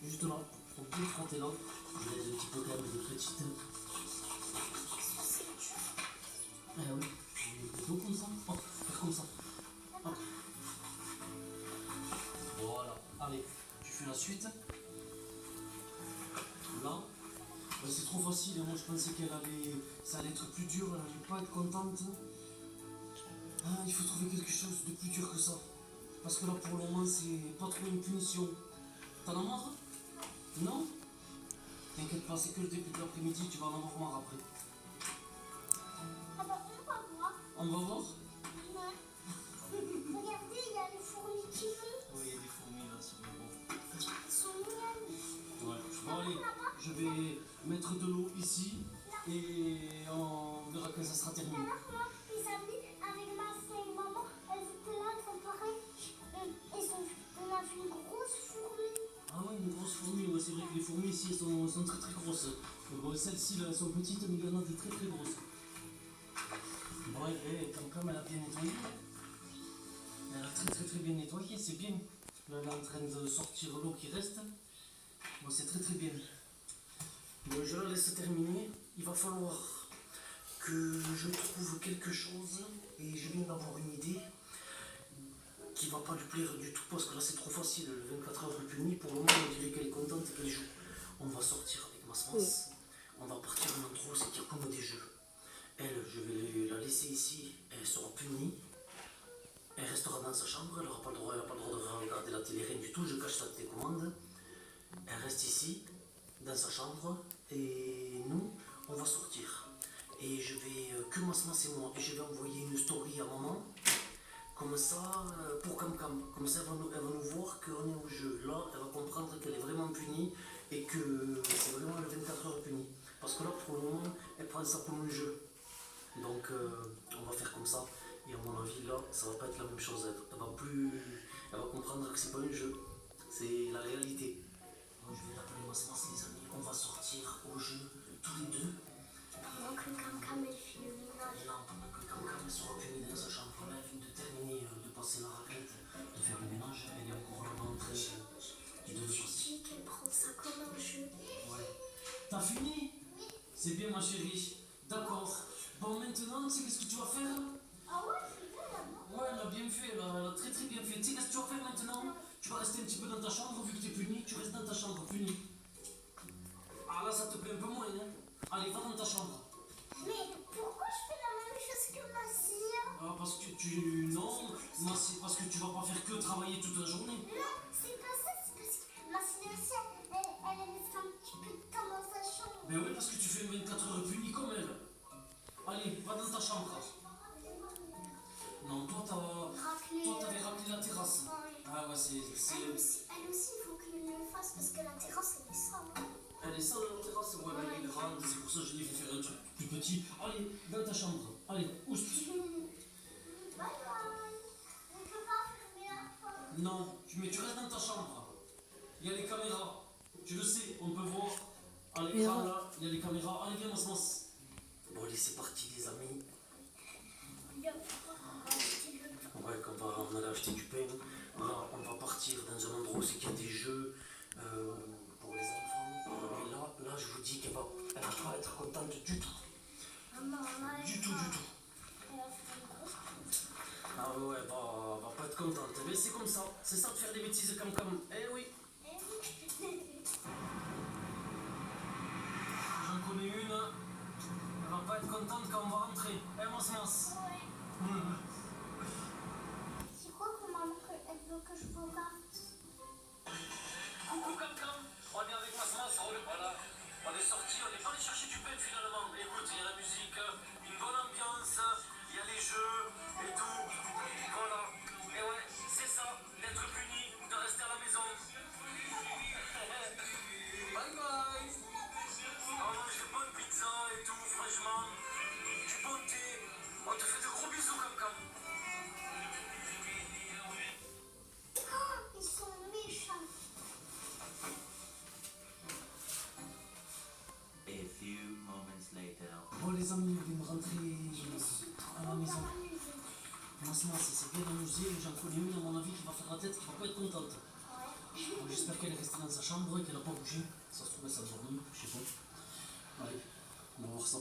juste là, faut bien frotter là. Je laisse un petit peu quand même des petites. Eh oui, des dos comme ça. Hop, faire comme ça. Hop. Voilà, allez, tu fais la suite. Là. C'est trop facile, moi je pensais ça allait être plus dur, elle allait pas être contente. Ah, il faut trouver quelque chose de plus dur que ça. Parce que là pour le moment c'est pas trop une punition. T'en as marre? Non? T'inquiète pas, c'est que le début de l'après-midi, tu vas en avoir marre après. Ah bah on va voir. On va voir? Ouais. Regardez, il y a les fourmis qui montent. Oui, il y a des fourmis là sur le bord. Elles sont mignonnes. Ouais. Bon allez, je vais mettre de l'eau ici et on verra quand ça sera terminé. Alors moi, les amis, avec ma soeur et maman, elles étaient là, préparées. On a vu une grosse fourmi. Ah ouais, une grosse fourmi, ouais, c'est vrai que les fourmis ici elles sont très très grosses. Bon, celles-ci là, elles sont petites, mais il y en a des très très grosses. Bon, comme elle a bien nettoyé, elle a très très très bien nettoyé, c'est bien. Là, elle est en train de sortir l'eau qui reste. Bon, c'est très très bien. Bon, je la laisse terminer. Il va falloir que je trouve quelque chose et je viens d'avoir une idée qui va pas lui plaire du tout parce que là c'est trop facile. Le 24 heures de puni, pour le moment on dirait qu'elle est contente et qu'elle joue. On va sortir avec ma semence. On va partir en endroit où c'est qu'il y a comme des jeux. Elle, je vais la laisser ici, elle sera punie. Elle restera dans sa chambre, elle n'a pas le droit de regarder la télé, rien du tout. Je cache sa télécommande. Elle reste ici, dans sa chambre, et nous, on va sortir. Et je vais, que ma semence et moi, et je vais envoyer une story à maman. Comme ça, pour Cam Cam. Comme ça, elle va nous voir qu'on est au jeu. Là, elle va comprendre qu'elle est vraiment punie et que c'est vraiment le 24 heures puni. Parce que là, pour le moment, elle prend ça comme un jeu. Donc, on va faire comme ça. Et à mon avis, là, ça va pas être la même chose. Elle va comprendre que c'est pas un jeu. C'est la réalité. Donc, je vais l'appeler ma semence, les amis. On va sortir au jeu, tous les deux. Pendant que Cam Cam elle fait le ménage. Et là, pendant que Cam Cam sera punie dans sa chambre, là, elle vient de terminer de passer la raclette, de faire le ménage. Elle est encore là en train de Je dis qu'elle prend ça comme un jeu. Ouais. T'as fini? C'est bien, ma chérie. D'accord. Bon, maintenant, tu sais qu'est-ce que tu vas faire? Ah ouais, c'est bien là-bas. Ouais, elle a bien fait, elle a très très bien fait. Tu sais qu'est-ce que tu vas faire maintenant? Tu vas rester un petit peu dans ta chambre, vu que tu es puni, tu restes dans ta chambre, puni. Ah là, ça te plaît un peu moins, hein? Allez, va dans ta chambre. Mais pourquoi je fais la même chose que ma sœur? Ah, parce que tu... Non, moi, c'est parce que tu vas pas faire que travailler toute la journée. Non, c'est pas ça, c'est parce que ma sœur aussi, elle reste un petit peu de temps dans sa chambre. Ben oui, parce que tu fais 24 heures puni comme elle. Allez, va dans ta chambre. Non, toi, t'avais raclé la terrasse. Ouais. Ah ouais, Elle aussi, il faut qu'elle le fasse parce que la terrasse, elle est sale. Elle est sale la terrasse, ouais, elle est grande, c'est pour ça que je l'ai fait faire un truc plus petit. Allez, dans ta chambre. Allez, oust. Bye bye. On peut pas fermer la porte. Non, mais tu restes dans ta chambre. Il y a les caméras. Tu le sais, on peut voir. À l'écran là, il y a les caméras. Allez, viens, on se. Bon, allez, c'est parti, les amis. Ouais, on allait acheter du pain. Là, on va partir dans un endroit où c'est qu'il y a des jeux pour les enfants. Et là, je vous dis qu'elle va pas être contente du tout. Du tout. Elle a fait une grosse course. Ah ouais, elle va pas être contente. Mais c'est comme ça. C'est ça de faire des bêtises comme. Eh oui. J'en connais une. Elle va pas être contente quand on va rentrer. Eh, mon semence. C'est quoi que maman elle veut que je vous parte? Coucou Cam Cam, on est avec ma semence, voilà. On est sorti, on est pas allé chercher du pain finalement. Écoute, il y a la musique, une bonne ambiance, il y a les jeux et tout. Voilà. Et ouais, c'est ça, d'être puni, de rester à la maison. Bye bye. On mange de bonnes pizzas et tout, franchement. Du bon thé. On te fait de gros bisous Cam Cam. Ils sont méchants. A few moments later. Bon les amis, on vient de rentrer à la maison. Ouais. Ma semence, c'est bien amusé, j'en connais une à mon avis qui va faire la tête, qui va pas être contente. J'espère qu'elle est restée dans sa chambre et qu'elle n'a pas bougé. Ça se trouve, elle s'est endormie, je sais pas. Allez, on va voir ça.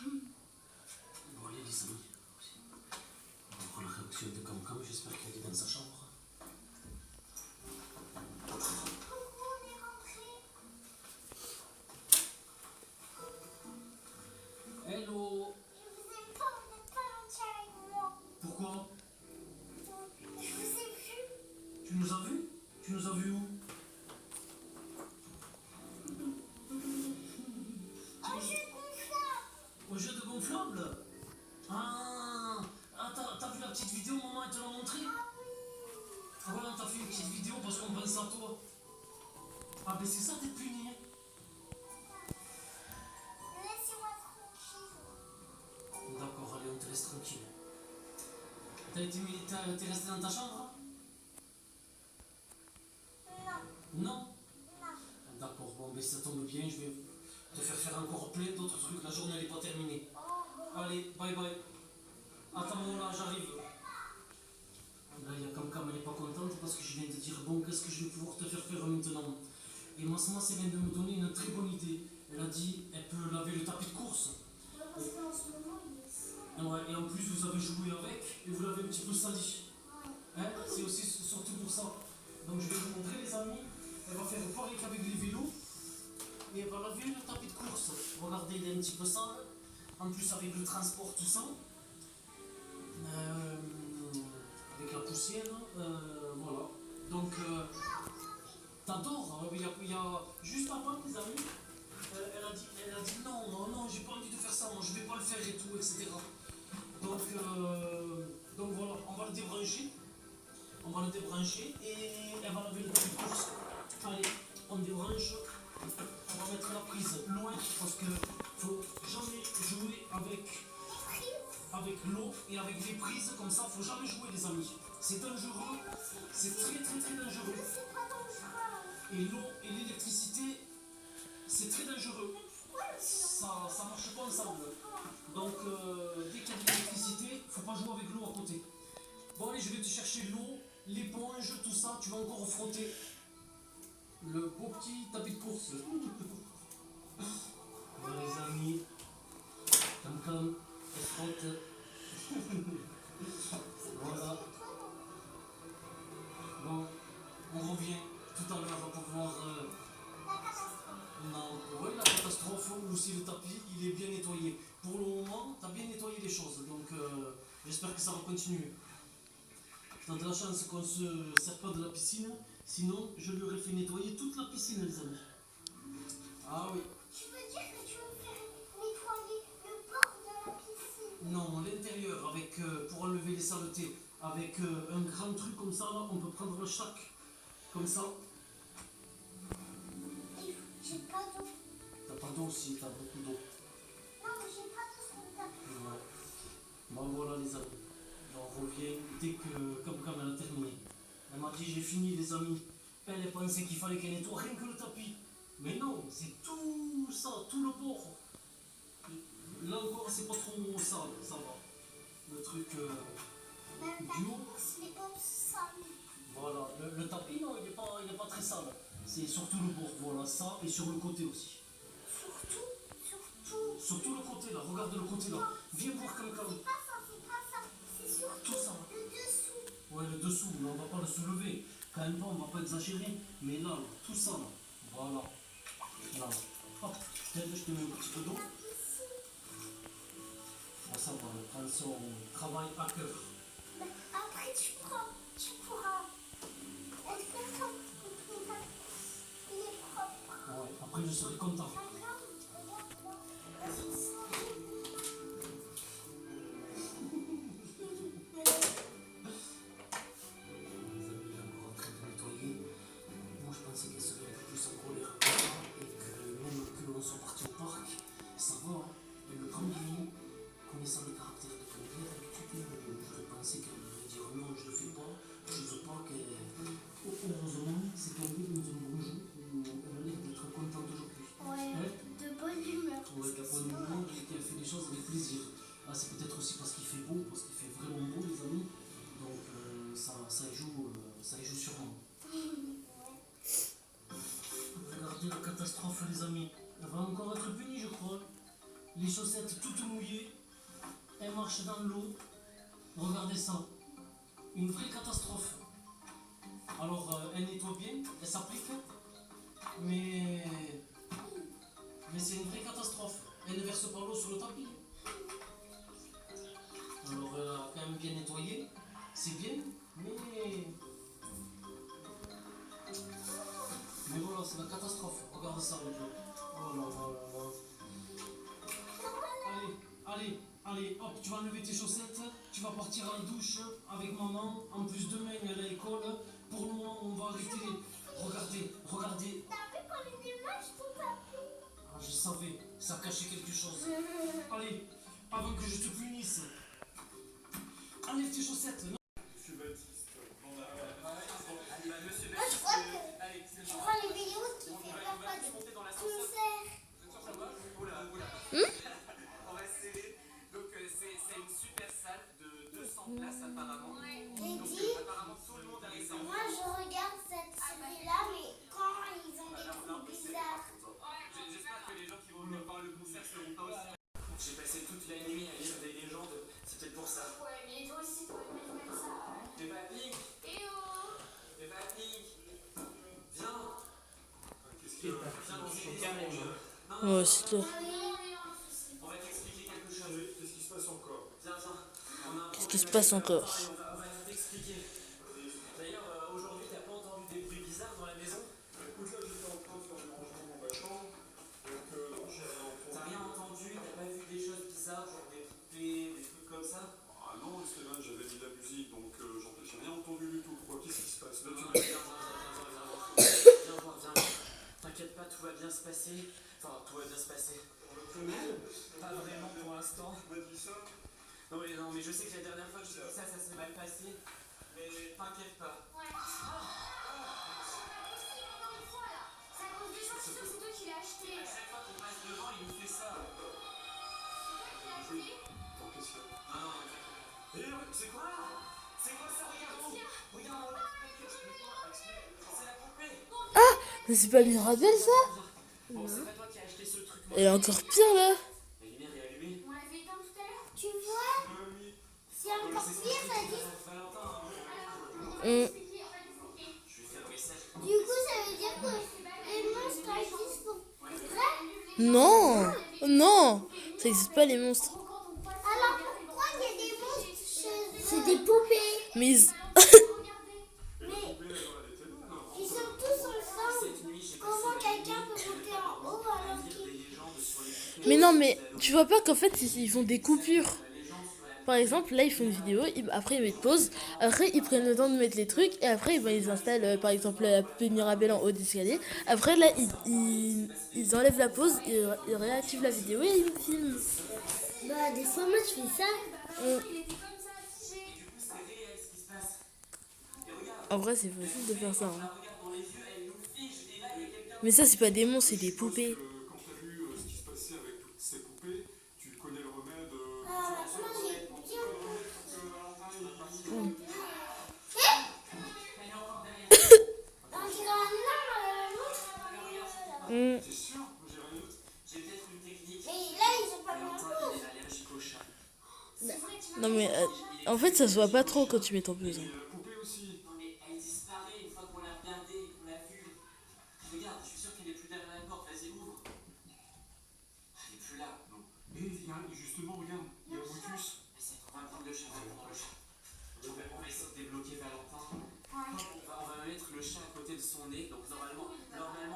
Bon, allez, les amis. On va voir la réaction de Cam. J'espère qu'elle est dans sa chambre. Coucou, on est rentré. Hello. Je vous aime pas, vous n'êtes pas gentil avec moi. Pourquoi? Je vous ai vu. Tu nous as vus? Tu nous as vus où? Oh, je gonflable. Au jeu de gonflable? T'as vu la petite vidéo, maman, elle te l'a montré? Ah oui. Ah ouais, on t'a fait une petite vidéo parce qu'on pense à toi. Ah ben c'est ça d'être puni. Hein. Laissez-moi tranquille. D'accord, allez, on te laisse tranquille. T'es resté dans ta chambre? Non, Non? non. D'accord, bon ben ça tombe bien, je vais te faire encore plein d'autres trucs, la journée n'est pas terminée. Allez, bye bye. Attends, là, j'arrive. Là, il y a Cam, elle n'est pas contente parce que je viens de dire, bon, qu'est-ce que je vais pouvoir te faire maintenant? Et Masmas, elle vient de me donner une très bonne idée. Elle a dit, elle peut laver le tapis de course. Ouais, parce qu'en ce moment, il est sale. Ouais, et en plus, vous avez joué avec et vous l'avez un petit peu sali. Ouais. Hein? C'est aussi surtout pour ça. Donc, je vais vous montrer, les amis. Elle va faire pareil qu'avec les vélos. Et elle va laver le tapis de course. Regardez, il est un petit peu sale. En plus, avec le transport, tout ça. Avec la poussière. Voilà. Donc, t'adores. Il y a juste avant, les amis. Elle a dit non, j'ai pas envie de faire ça, moi je vais pas le faire et tout, etc. Donc voilà, on va le débrancher. On va le débrancher et elle va laver le tapis de course. Allez, on débranche. On va mettre la prise loin parce que faut jamais jouer avec l'eau et avec les prises comme ça, faut jamais jouer les amis. C'est dangereux, c'est très très très dangereux. Mais c'est pas dangereux. Et l'eau et l'électricité, c'est très dangereux. Ça marche pas ensemble. Donc dès qu'il y a de l'électricité, faut pas jouer avec l'eau à côté. Bon allez, je vais te chercher l'eau, l'éponge, tout ça, tu vas encore frotter le beau petit tapis de course. Voilà les amis, Cam, elle frotte. Voilà. Bon, on revient tout à l'heure pour voir. La catastrophe. Non, oui, la catastrophe ou si le tapis il est bien nettoyé. Pour le moment, tu as bien nettoyé les choses, donc j'espère que ça va continuer. T'as de la chance qu'on ne se sert pas de la piscine, sinon je lui aurais fait nettoyer toute la piscine, les amis. Ah oui. Tu veux dire que tu veux faire nettoyer le bord de la piscine? Non, l'intérieur, avec pour enlever les saletés, avec un grand truc comme ça, là, on peut prendre le chac, comme ça. J'ai pas d'eau. T'as pas d'eau aussi, t'as beaucoup d'eau. Non, mais j'ai pas d'eau sur le tapis. Ouais. Bon voilà les amis, on revient dès que Cam elle a terminé. Elle m'a dit j'ai fini les amis. Elle pensait qu'il fallait qu'elle nettoie rien que le tapis. Mais non, c'est tout ça, tout le bord. Là encore c'est pas trop sale, ça va. Le truc Même du tapis haut, course, il est pas sale. voilà. Le tapis non, il est pas très sale. C'est surtout le bord, voilà, ça et sur le côté aussi. Surtout. Surtout le côté là, regarde le côté là. Viens voir Cam. C'est pas ça. C'est surtout Tout ça. le dessous. Ouais, le dessous, mais on va pas le soulever. Quand même pas, on va pas exagérer. Mais là, tout ça, là. Voilà. Là. Hop, je te mets un petit peu d'eau. La piscine. Bon, ça va, on prend son travail à cœur. Mais après, tu pourras être content que ton tapis, il est propre. Ouais, après, je serai content. Regarde là. C'est ça. Les amis, il est encore en train de nettoyer. Moi, je pensais qu'elle serait un peu plus en colère que ça. Et que même qu'on soit parti au parc, ça va. Hein. Et le grand Guy, connaissant le caractère de ton père, d'habitude, j'aurais pensé qu'elle allait dire non, je le fais pas. Je ne veux pas qu'elle. Heureusement, c'est tombé dans un bon jour où elle a l'air d'être contente aujourd'hui. Ouais. Regardez la catastrophe, les amis. Elle va encore être punie, je crois. Les chaussettes toutes mouillées. Elle marche dans l'eau. Regardez ça. Une vraie catastrophe. Alors, elle nettoie bien, elle s'applique. Mais c'est une vraie catastrophe. Elle ne verse pas l'eau sur le tapis. Alors, elle a quand même bien nettoyé. C'est bien, mais voilà, c'est la catastrophe. Regardez ça, les gens. Oh là là là là. Allez, hop, tu vas enlever tes chaussettes. Tu vas partir à la douche avec maman. En plus, demain, elle est à l'école. Pour le moment, on va arrêter. Regardez. T'as vu quand les images tout tapis? Ah, je savais, ça cachait quelque chose. Allez, avant que je te punisse. Enlève tes chaussettes. Non. Moi, je crois que je prends les vidéos qui fait peur pas de concert. On va essayer. Donc c'est une super salle de 200 places apparemment. J'ai Donc dit, apparemment tout le monde a réservé. moi je regarde cette série-là, mais quand ils ont des trucs bizarres. J'espère que les gens qui vont venir voir le concert seront pas aussi. J'ai passé toute la nuit à lire des légendes. C'est peut-être pour ça. Ouais, mais toi aussi, toi, mettre ça. T'es pas pink. Eh oh! T'es pas pink. Viens. Qu'est-ce qu'il y a? Viens, on s'est Ouais, c'est toi. On va t'expliquer quelque chose. Qu'est-ce qui se passe encore? Viens. Qu'est-ce qui se passe encore? On va tout expliquer. D'ailleurs, aujourd'hui, t'as pas entendu des bruits bizarres dans la maison? Écoute, là, j'étais en train de faire du rangement dans ma chambre, donc non, j'ai rien entendu. T'as rien entendu? T'as pas vu des choses bizarres, genre des poupées, des trucs comme ça? Ah non, Esteban, j'avais mis de la musique, donc j'ai rien entendu du tout. Quoi, qu'est-ce qui se passe? Là, tu me dis... Viens voir. T'inquiète pas, tout va bien se passer. Enfin, tout va bien se passer. Pas vraiment pour l'instant. Tu m'as dit ça? Non, mais je sais que la dernière fois que j'ai dit ça, ça s'est mal passé. Mais t'inquiète pas. Ouais. C'est à cause des chaussures, c'est toi qui l'as acheté. À chaque fois qu'on passe devant, il nous fait ça. Attends, qu'est-ce qu'il y a? Non, c'est quoi? C'est quoi ça? Regarde, c'est la poupée. Mais c'est pas Mirabelle ça? Bon, c'est pas toi qui as acheté ce truc. Elle est encore pire là. La lumière est allumée. On l'a fait éteindre tout à l'heure. Tu vois? Oui. C'est encore pire, ça dit. Valentin, Mm. je vais faire un message. Du coup, ça veut dire que les monstres existent pour vrai? Non, non, ça existe pas les monstres. Alors pourquoi il y a des monstres chez eux? C'est des poupées. Mais Mais ils sont tous ensemble. Cette nuit, j'ai Comment quelqu'un peut monter en haut alors des qu'il... légendes sur les mais non, mais tu vois pas qu'en fait ils font des coupures. Par exemple, là ils font une vidéo, après ils mettent pause, après ils prennent le temps de mettre les trucs et après ils installent par exemple la poupée Mirabelle en haut d'escalier. Après là ils enlèvent la pause, ils réactivent la vidéo et ils filment. Bah des fois moi je fais ça. En vrai c'est facile de faire ça. Hein. Mais ça c'est pas des monstres, c'est des poupées. Quand t'as vu ce qui se passait avec toutes ces poupées, tu connais le remède... Moi j'ai dit on dirait un monstre. Mm. T'es sûr? J'ai rien d'autre. J'ai peut-être une technique. Mais là ils ont pas Valentin, grand il est allergique au chat. Non mais en fait ça se voit pas trop quand tu mets ton pause. Et la poupée aussi. Non, mais elle disparaît une fois qu'on l'a regardée, qu'on l'a vue. Regarde, je suis sûr qu'elle est plus derrière la porte. Vas-y, ouvre. Elle est plus là. Non. Et justement, regarde, il y a Motus. Mais on va prendre le chat. On va essayer de débloquer Valentin. On va mettre le chat à côté de son nez. Donc normalement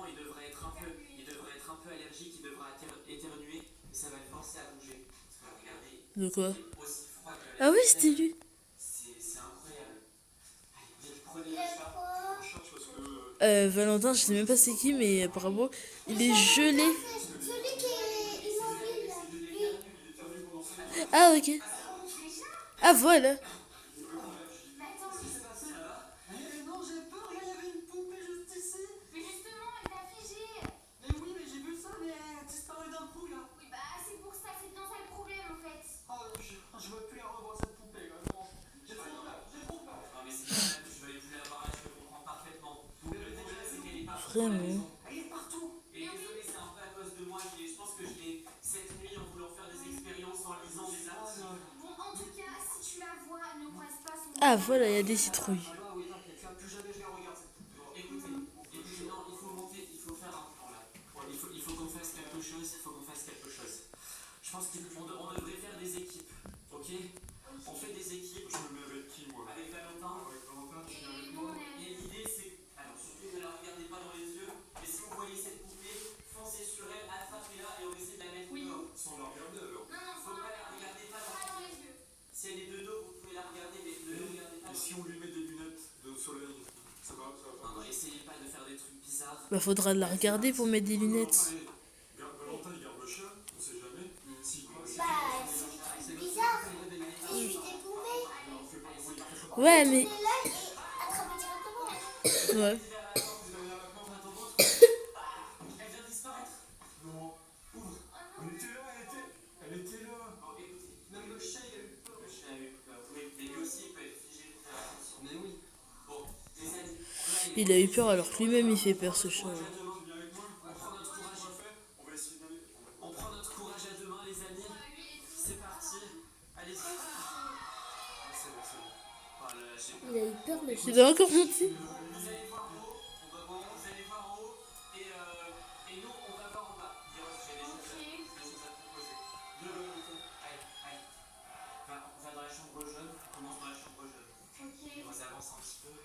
il devrait être un peu allergique, il devra éternuer et ça va le forcer à bouger. Parce que regardez, De quoi? il est aussi froid que la Ah oui, terre. c'était lui. C'est incroyable. Allez, vite, prenez Il le est chat. quoi? On cherche parce que... Valentin, je sais même pas c'est qui, mais apparemment il est gelé. Celui qui est immobile là. Lui. Ah ok. Ah voilà. Non, j'ai peur, il y avait une poupée juste ici. Mais justement, elle t'a figé. Mais oui, mais j'ai vu ça, mais elle a disparu d'un coup là. Oui, bah c'est pour ça, c'est dans ça le problème en fait. Oh, je veux plus la revoir cette poupée là. Non, j'ai trop peur. Non, mais c'est pas grave, je vais aller vous la voir, je le comprends parfaitement. Le problème, c'est qu'elle est partout. Vraiment. Elle est partout. Ah, voilà, il y a des citrouilles. Ah oui, t'inquiète, là, plus jamais je les regarde. Bon, écoutez, non, il faut monter, il faut faire un plan là. Il faut qu'on fasse quelque chose, Je pense qu'on devrait faire des équipes, ok? On fait des équipes. Je me mets avec qui, moi? Avec Valentin. Avec Valentin, tu viens avec moi? Et l'idée c'est, alors surtout ne la regardez pas dans les yeux, mais si vous voyez cette poupée, foncez sur elle, attrapez-la et on essaie de la mettre dehors. Sans la regarder alors. Faut pas la regarder pas dans les yeux. Si elle est de dos, vous pouvez la regarder, mais ne la regardez pas. Et si on lui met des lunettes de soleil, ça va pas? Non, essayez pas de faire des trucs bizarres. Bah, faudra la regarder pour mettre des lunettes. Valentin, il garde le chat, on sait jamais. Si quoi? Bah, c'est bizarre. C'est juste des poupées. Ouais, mais. Et là, et attraper directement. Ouais. Elle vient de disparaître. Non. Ouvre. Elle était là. Bon, écoutez, même le chat il a eu peur. Le chat a eu peur. Oui, mais lui aussi il peut être figé pour faire attention. Mais oui. Bon, les amis, là, Il a eu peur alors que lui-même il fait peur, ce chat. Tu viens avec moi? on prend notre courage. On va essayer d'aller. On prend notre courage à deux mains, les amis. C'est parti. Allez-y. C'est bon. Oh là là, j'ai peur. Il a eu peur, mais Il a encore monté. Vous allez voir en haut, vous allez voir en haut, et nous on va voir en bas. J'ai des choses à te proposer. Allez. On va dans la chambre jaune, on commence dans la chambre jaune. On avance un petit peu.